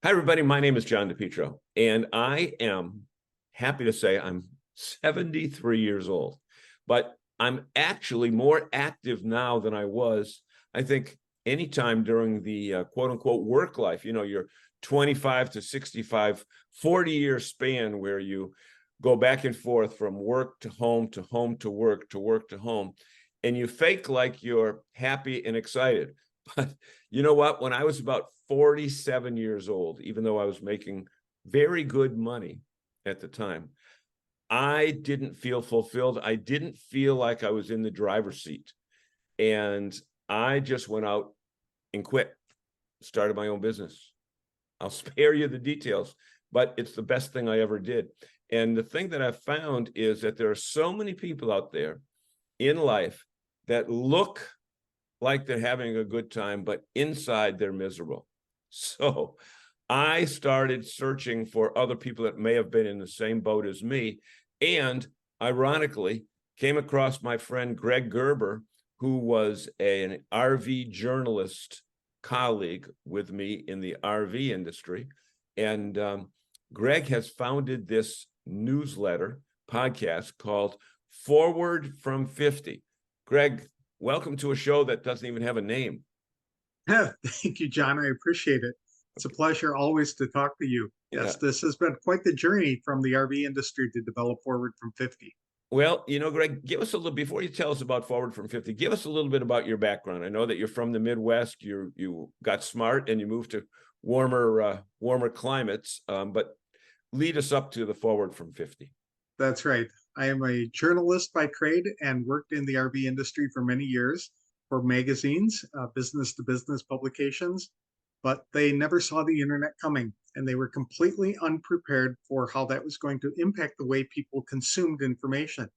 Hi, everybody. My name is John DePietro, and I am happy to say I'm 73 years old, but I'm actually more active now than I was, I think, anytime during the quote unquote work life. Your 25 to 65, 40-year span where you go back and forth from work to home to home to work to work to home, and you fake like you're happy and excited. But you know what? When I was about 47 years old, even though I was making very good money at the time, I didn't feel fulfilled. I didn't feel like I was in the driver's seat. And I just went out and quit, started my own business. I'll spare you the details, but it's the best thing I ever did. And the thing that I've found is that there are so many people out there in life that look like they're having a good time, but inside they're miserable. So I started searching for other people that may have been in the same boat as me. And ironically, came across my friend Greg Gerber, who was an RV journalist colleague with me in the RV industry. And Greg has founded this newsletter podcast called Forward from 50. Greg, welcome to a show that doesn't even have a name. Thank you, John. I appreciate it. It's a pleasure always to talk to you. Yeah. Yes, this has been quite the journey from the RV industry to develop Forward from 50. Well, Greg, give us a little, before you tell us about Forward from 50, give us a little bit about your background. I know that you're from the Midwest. You got smart and you moved to warmer climates, but lead us up to the Forward from 50. That's right. I am a journalist by trade and worked in the RV industry for many years for magazines, business to business publications, but they never saw the internet coming and they were completely unprepared for how that was going to impact the way people consumed information.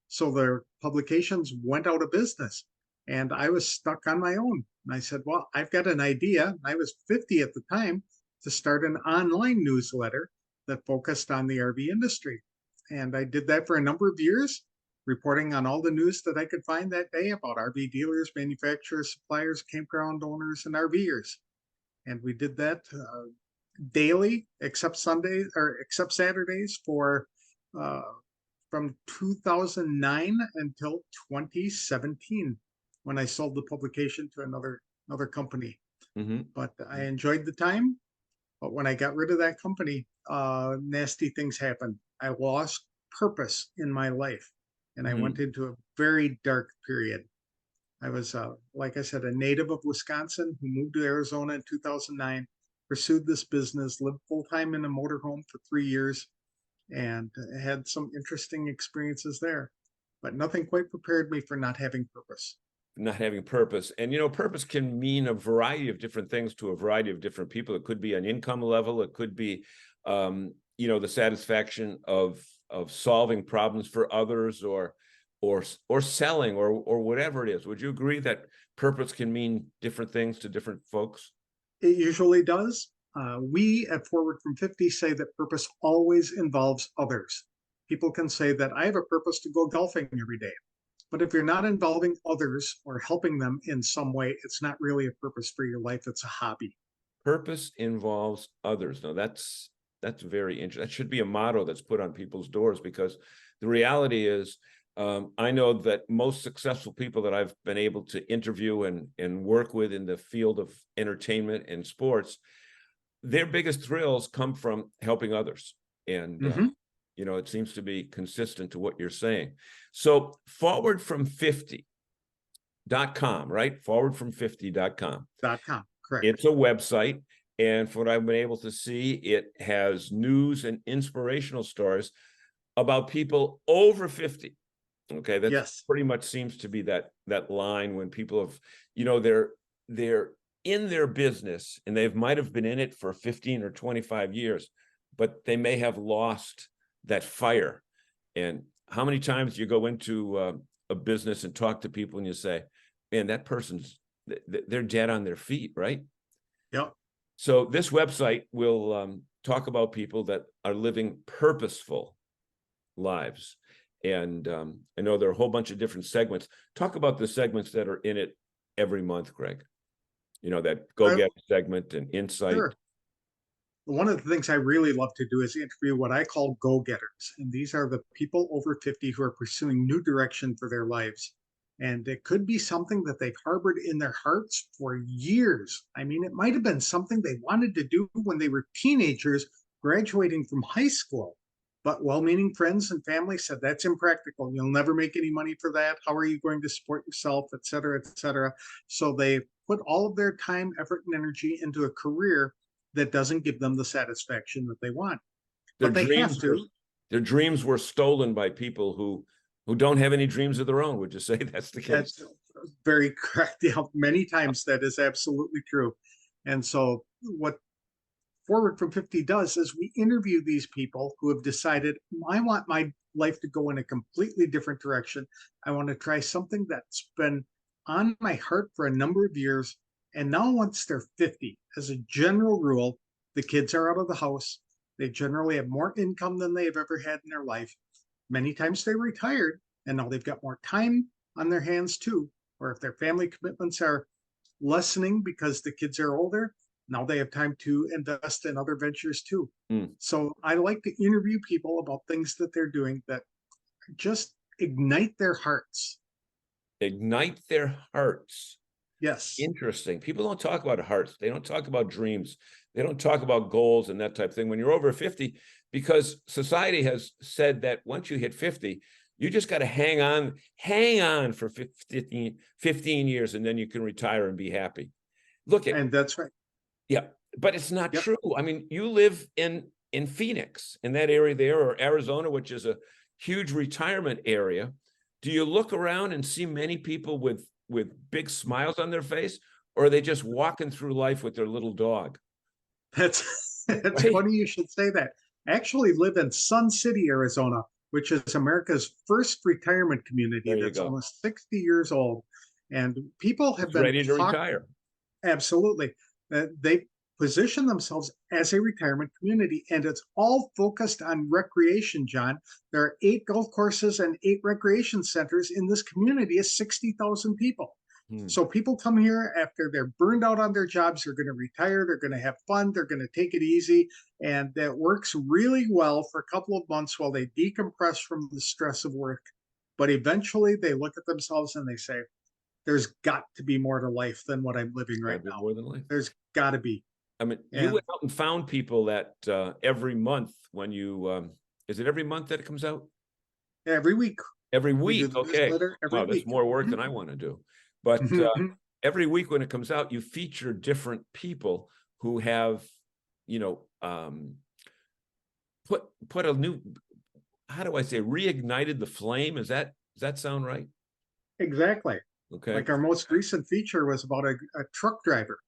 So their publications went out of business and I was stuck on my own. And I said, well, I've got an idea. I was 50 at the time to start an online newsletter that focused on the RV industry. And I did that for a number of years, reporting on all the news that I could find that day about RV dealers, manufacturers, suppliers, campground owners, and RVers. And we did that daily, except Sundays or except Saturdays for uh, from 2009 until 2017, when I sold the publication to another company. Mm-hmm. But I enjoyed the time. But when I got rid of that company, nasty things happened. I lost purpose in my life and I Mm-hmm. went into a very dark period. I was, like I said, a native of Wisconsin who moved to Arizona in 2009, pursued this business, lived full time in a motorhome for 3 years, and had some interesting experiences there. But nothing quite prepared me for not having purpose. Not having purpose. And purpose can mean a variety of different things to a variety of different people. It could be an income level, it could be the satisfaction of solving problems for others, or selling, or whatever it is. Would you agree that purpose can mean different things to different folks? It usually does. We at Forward from 50 say that purpose always involves others. People can say that I have a purpose to go golfing every day. But if you're not involving others or helping them in some way, it's not really a purpose for your life. It's a hobby. Purpose involves others. Now that's very interesting. That should be a motto that's put on people's doors, because the reality is, I know that most successful people that I've been able to interview and work with in the field of entertainment and sports, their biggest thrills come from helping others. And Mm-hmm. it seems to be consistent to what you're saying. So forwardfrom50.com, right? Forwardfrom50.com. .com. Correct. It's a website. And from what I've been able to see, it has news and inspirational stories about people over 50. Okay, that's Yes. pretty much seems to be that line when people have, they're in their business and they might have been in it for 15 or 25 years, but they may have lost that fire. And how many times you go into a business and talk to people and you say, man, that person's, they're dead on their feet, right? Yep. So this website will talk about people that are living purposeful lives. And I know there are a whole bunch of different segments. Talk about the segments that are in it every month, Greg. That Go I, Get segment and Insight. sure. one of the things I really love to do is interview what I call go-getters. And these are the people over 50 who are pursuing new direction for their lives. And it could be something that they've harbored in their hearts for years. I mean, it might have been something they wanted to do when they were teenagers graduating from high school. But well-meaning friends and family said that's impractical. You'll never make any money for that. How are you going to support yourself, et cetera, et cetera? So they put all of their time, effort, and energy into a career that doesn't give them the satisfaction that they want. Their But they have dreams were to. their dreams were stolen by people who don't have any dreams of their own. Would you say that's the case? That's very correct. Yeah, many times that is absolutely true. And so what Forward from 50 does is we interview these people who have decided, I want my life to go in a completely different direction. I want to try something that's been on my heart for a number of years. And now, once they're 50, as a general rule, the kids are out of the house. They generally have more income than they've ever had in their life. Many times they're retired and now they've got more time on their hands too. Or if their family commitments are lessening because the kids are older, now they have time to invest in other ventures too. Mm. So I like to interview people about things that they're doing that just ignite their hearts. Ignite their hearts. Yes. Interesting. People don't talk about hearts. They don't talk about dreams. They don't talk about goals and that type of thing when you're over 50, because society has said that once you hit 50, you just got to hang on for 15 years, and then you can retire and be happy. Look at, And that's right. yeah, but it's not Yep. true. I mean, you live in Phoenix, in that area there, or Arizona, which is a huge retirement area. Do you look around and see many people with big smiles on their face, or are they just walking through life with their little dog? That's Right? funny you should say that. I actually live in Sun City, Arizona, which is America's first retirement community There you that's go. almost 60 years old. And people have It's been ready to talking. retire. Absolutely. They position themselves as a retirement community, and it's all focused on recreation, John. There are 8 golf courses and 8 recreation centers in this community of 60,000 people. Hmm. So people come here after they're burned out on their jobs, they're going to retire, they're going to have fun, they're going to take it easy. And that works really well for a couple of months while they decompress from the stress of work. But eventually they look at themselves and they say, there's got to be more to life than what I'm living right now. More than life. There's got to be. I mean, you And went out and found people that every month when you, is it every month that it comes out? every week. Every We do week, the okay. newsletter every Wow, that's week. more work than I want to do. But every week when it comes out, you feature different people who have, you know, put a new, how do I say, reignited the flame? Does that sound right? Exactly. Okay. Like our most recent feature was about a truck driver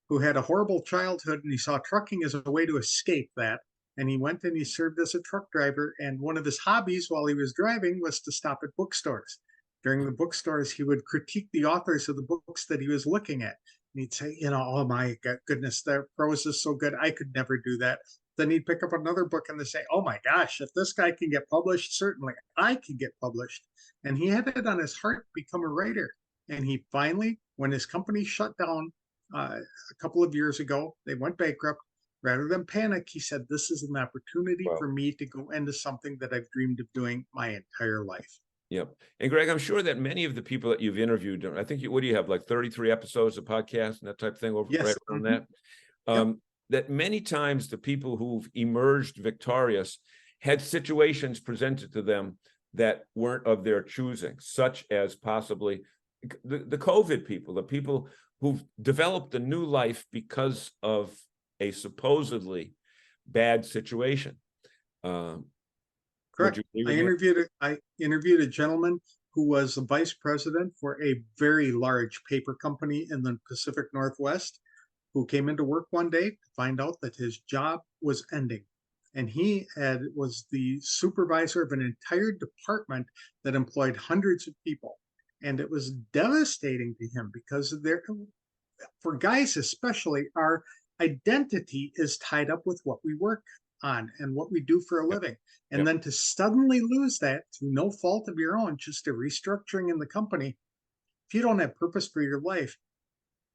who had a horrible childhood, and he saw trucking as a way to escape that. And he went and he served as a truck driver. And one of his hobbies while he was driving was to stop at bookstores. During the bookstores, he would critique the authors of the books that he was looking at. And he'd say, oh my goodness, their prose is so good. I could never do that. Then he'd pick up another book and they say, oh my gosh, if this guy can get published, certainly I can get published. And he had it on his heart to become a writer. And he finally, when his company shut down a couple of years ago, they went bankrupt. Rather than panic, he said, this is an opportunity Wow. for me to go into something that I've dreamed of doing my entire life. Yep. And Greg, I'm sure that many of the people that you've interviewed, I think what do you have, like 33 episodes of podcasts and that type of thing over Yes. right around that? Yep. That many times the people who've emerged victorious had situations presented to them that weren't of their choosing, such as possibly the COVID people, the people who've developed a new life because of a supposedly bad situation. Correct. I interviewed a gentleman who was the vice president for a very large paper company in the Pacific Northwest, who came into work one day to find out that his job was ending. And he was the supervisor of an entire department that employed hundreds of people. And it was devastating to him because for guys especially, our identity is tied up with what we work on and what we do for a living. And then to suddenly lose that through no fault of your own, just a restructuring in the company, if you don't have purpose for your life,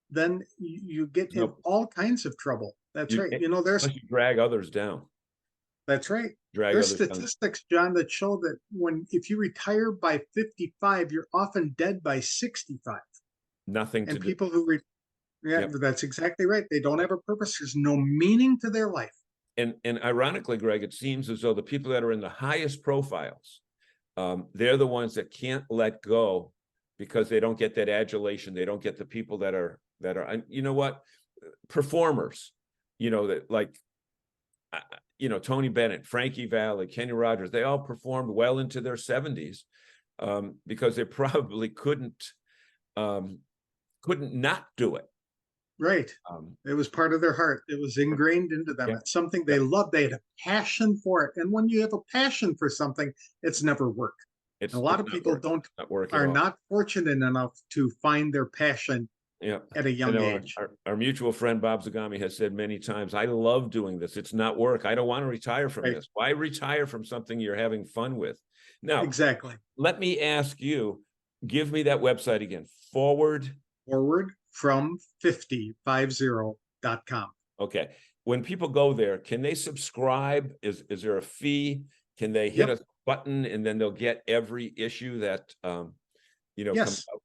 then you get in all kinds of trouble. That's You, right. You know, unless you drag others down, that's right. drag There's others down, statistics, John, that show that if you retire by 55, you're often dead by 65. nothing to And do. people yeah, Yep. that's exactly right. They don't have a purpose. There's no meaning to their life. And ironically, Greg, it seems as though the people that are in the highest profiles, they're the ones that can't let go because they don't get that adulation. They don't get the people that are, and you know what, performers, that like, Tony Bennett, Frankie Valli, Kenny Rogers, they all performed well into their 70s, because they probably couldn't not do it. Right. It was part of their heart. It was ingrained into them. Yeah. It's something they loved. They had a passion for it. And when you have a passion for something, it's never work. It's And a lot of not people work. Not work at are all. not fortunate enough to find their passion Yeah. at a young age. Our mutual friend Bob Zagami has said many times, I love doing this. It's not work. I don't want to retire from Right. this. Why retire from something you're having fun with? Now, Exactly. let me ask you, give me that website again. Forward From 50.com. Okay. When people go there, can they subscribe? Is there a fee? Can they hit Yep. a button and then they'll get every issue that Yes. comes out?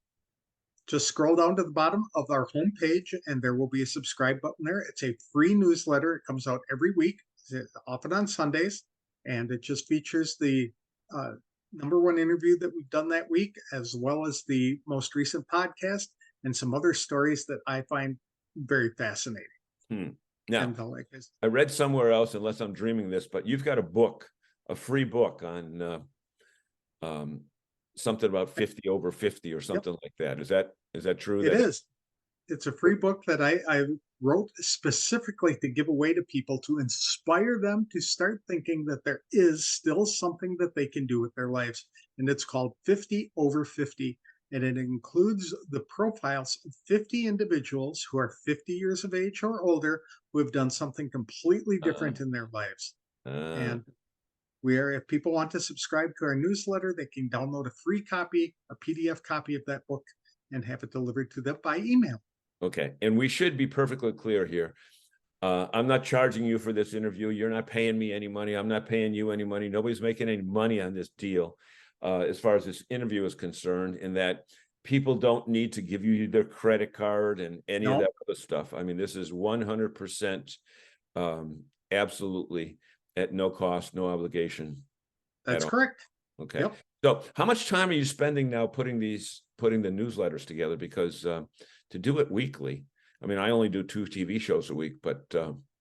Just scroll down to the bottom of our homepage and there will be a subscribe button there. It's a free newsletter. It comes out every week, often on Sundays, and it just features the #1 interview that we've done that week, as well as the most recent podcast and some other stories that I find very fascinating. Now, And like I read somewhere else, unless I'm dreaming this, but you've got a free book on something about 50 over 50 or something like that. Is that true? it is. It's a free book that I wrote specifically to give away to people to inspire them to start thinking that there is still something that they can do with their lives. And it's called 50 over 50. And it includes the profiles of 50 individuals who are 50 years of age or older who have done something completely different in their lives. And if people want to subscribe to our newsletter, they can download a free copy, a PDF copy of that book, and have it delivered to them by email. Okay. And we should be perfectly clear here. I'm not charging you for this interview. You're not paying me any money. I'm not paying you any money. Nobody's making any money on this deal, as far as this interview is concerned, in that people don't need to give you their credit card and any of that other stuff. I mean, this is 100% absolutely at no cost, no obligation. That's correct. Okay. Yep. So how much time are you spending now putting the newsletters together? Because to do it weekly, I mean, I only do 2 TV shows a week, but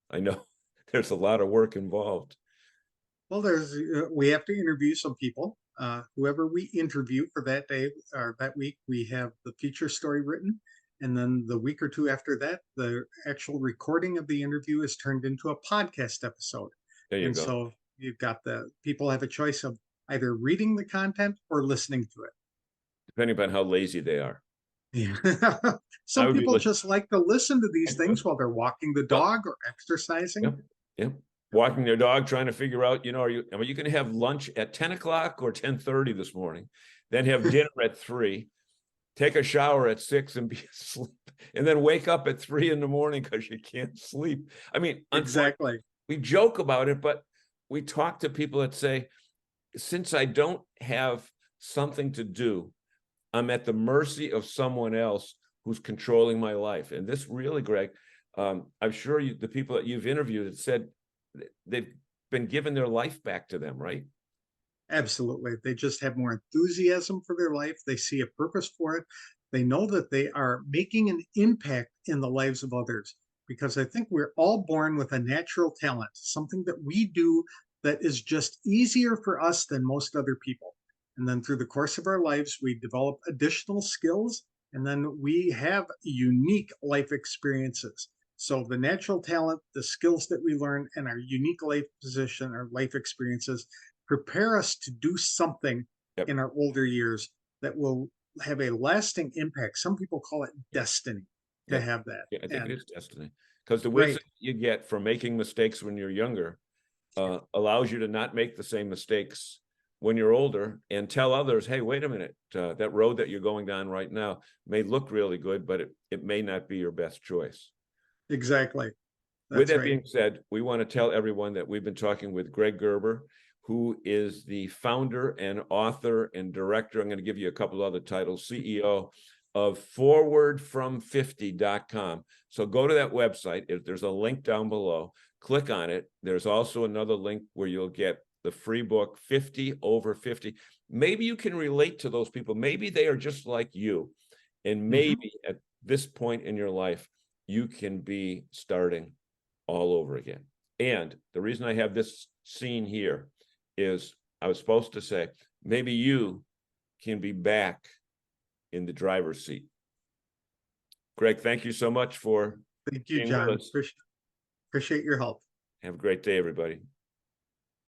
I know there's a lot of work involved. Well, we have to interview some people. Whoever we interview for that day or that week, we have the feature story written. And then the week or two after that, the actual recording of the interview is turned into a podcast episode. There you and go. So you've got people have a choice of either reading the content or listening to it. Depending upon how lazy they are. Yeah. Some people just like to listen to these things while they're walking the dog or exercising. Yep. Walking their dog, trying to figure out, are you going to have lunch at 10 o'clock or 10:30 this morning, then have dinner at 3, take a shower at 6 and be asleep, and then wake up at 3 in the morning because you can't sleep. I mean, exactly. We joke about it, but we talk to people that say, since I don't have something to do, I'm at the mercy of someone else who's controlling my life. And this really, Greg, I'm sure the people that you've interviewed have said they've been given their life back to them, right? Absolutely. They just have more enthusiasm for their life. They see a purpose for it. They know that they are making an impact in the lives of others, because I think we're all born with a natural talent, something that we do that is just easier for us than most other people. And then through the course of our lives, we develop additional skills, and then we have unique life experiences. So the natural talent, the skills that we learn, and our unique life position, our life experiences prepare us to do something in our older years that will have a lasting impact. Some people call it destiny to have that. Yeah, I think it is destiny, because the wisdom you get from making mistakes when you're younger allows you to not make the same mistakes when you're older, and tell others, hey, wait a minute, that road that you're going down right now may look really good, but it may not be your best choice. Exactly. With That's that right. being said, we want to tell everyone that we've been talking with Greg Gerber, who is the founder and author and director. I'm going to give you a couple other titles, CEO of forwardfrom50.com. So go to that website. If there's a link down below, click on it. There's also another link where you'll get the free book, 50 Over 50. Maybe you can relate to those people. Maybe they are just like you. And maybe at this point in your life, you can be starting all over again. And the reason I have this scene here is I was supposed to say, maybe you can be back in the driver's seat. Greg, thank you so much for Thank you, being John. with us. Appreciate your help. Have a great day, everybody.